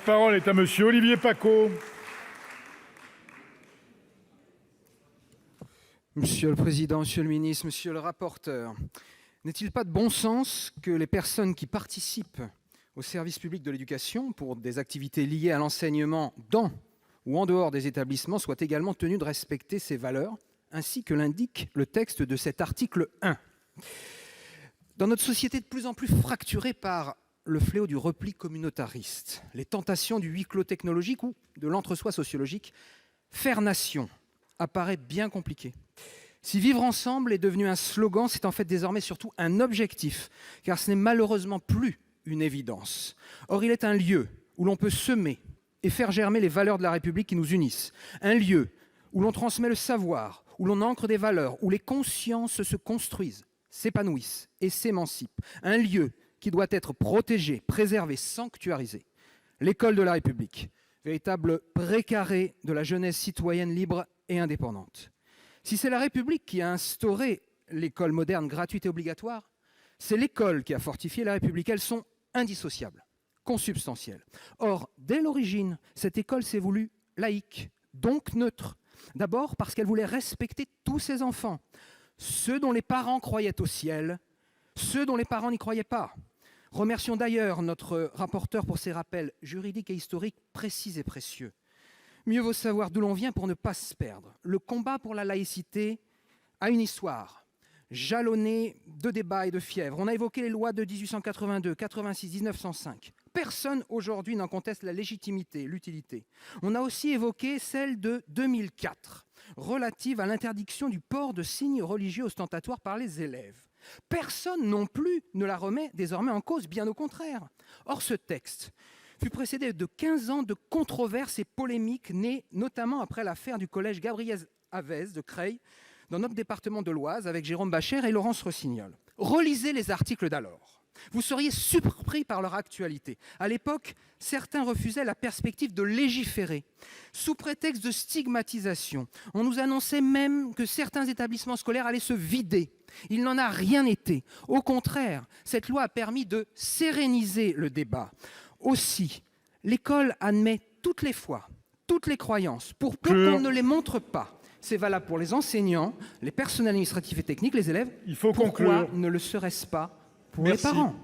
parole est à monsieur Olivier Paccaud. Monsieur le Président, Monsieur le Ministre, Monsieur le rapporteur, n'est-il pas de bon sens que les personnes qui participent au service public de l'éducation pour des activités liées à l'enseignement dans ou en dehors des établissements soient également tenues de respecter ces valeurs, ainsi que l'indique le texte de cet article 1 ? Dans notre société de plus en plus fracturée par le fléau du repli communautariste, les tentations du huis clos technologique ou de l'entre-soi sociologique, faire nation apparaît bien compliqué. Si vivre ensemble est devenu un slogan, c'est en fait désormais surtout un objectif, car ce n'est malheureusement plus une évidence. Or, il est un lieu où l'on peut semer et faire germer les valeurs de la République qui nous unissent, un lieu où l'on transmet le savoir, où l'on ancre des valeurs, où les consciences se construisent, s'épanouissent et s'émancipent, un lieu qui doit être protégé, préservé, sanctuarisé. L'école de la République, véritable précaré de la jeunesse citoyenne libre et indépendante. Si c'est la République qui a instauré l'école moderne gratuite et obligatoire, c'est l'école qui a fortifié la République. Elles sont indissociables, consubstantielles. Or, dès l'origine, cette école s'est voulue laïque, donc neutre. D'abord parce qu'elle voulait respecter tous ses enfants, ceux dont les parents croyaient au ciel, ceux dont les parents n'y croyaient pas. Remercions d'ailleurs notre rapporteur pour ses rappels juridiques et historiques précis et précieux. Mieux vaut savoir d'où l'on vient pour ne pas se perdre. Le combat pour la laïcité a une histoire, jalonnée de débats et de fièvres. On a évoqué les lois de 1882, 86, 1905. Personne aujourd'hui n'en conteste la légitimité, l'utilité. On a aussi évoqué celle de 2004, relative à l'interdiction du port de signes religieux ostentatoires par les élèves. Personne non plus ne la remet désormais en cause, bien au contraire. Or, ce texte fut précédé de 15 ans de controverses et polémiques nées notamment après l'affaire du collège Gabriel Havez de Creil, dans notre département de l'Oise, avec Jérôme Bacher et Laurence Rossignol. Relisez les articles d'alors. Vous seriez surpris par leur actualité. À l'époque, certains refusaient la perspective de légiférer. Sous prétexte de stigmatisation, on nous annonçait même que certains établissements scolaires allaient se vider. Il n'en a rien été. Au contraire, cette loi a permis de séréniser le débat. Aussi, l'école admet toutes les foi, toutes les croyances, pour peu qu'on ne les montre pas. C'est valable pour les enseignants, les personnels administratifs et techniques, les élèves. Il faut Pourquoi conclure. ne le serait-ce pas pour Merci. les parents ?